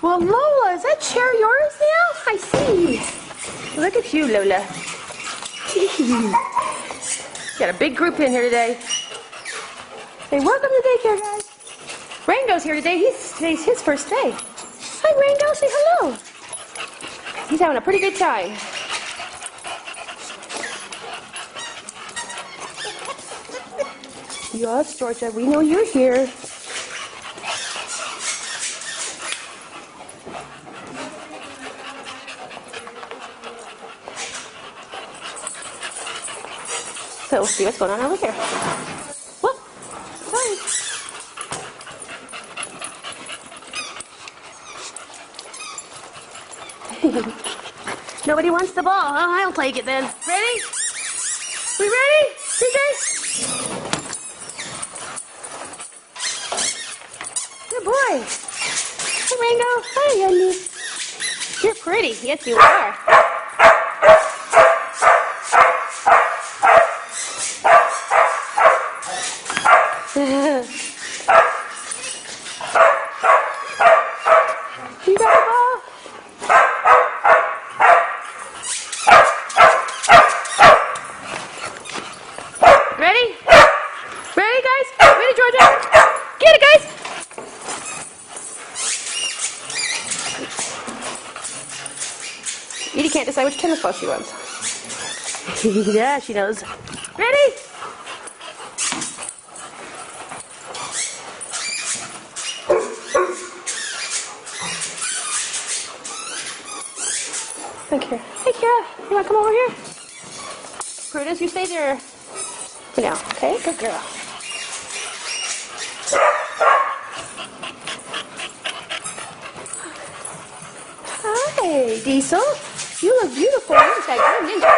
Well, Lola, is that chair yours now? I see. Look at you, Lola. Got a big group in here today. Hey, welcome to daycare, guys. Rango's here today. Today's his first day. Hi, Rango. Say hello. He's having a pretty good time. Yes, Georgia, we know you're here. So we'll see what's going on over here. Whoop! Sorry. Nobody wants the ball. Oh, I'll take it then. Ready? We ready? CJ? Good boy. Hey, Rango. Hi, Andy. You're pretty. Yes, you are. You got the ball? Ready? Ready, guys? Ready, Georgia? Get it, guys! Edie can't decide which tennis ball she wants. Yeah, she knows. Ready? Hey, Kira. Hey, Kira. You want to come over here? Prudence, you stay there for now. Okay? Good girl. Hi, Diesel. You look beautiful. You just got green, didn't you?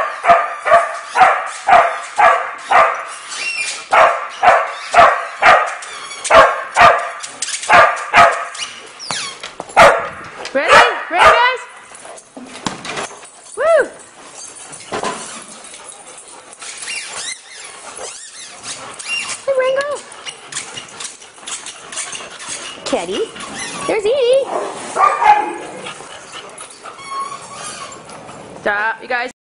Ready? Ready, guys? Woo! Hey, Rango. Teddy. There's Edie. Stop, you guys.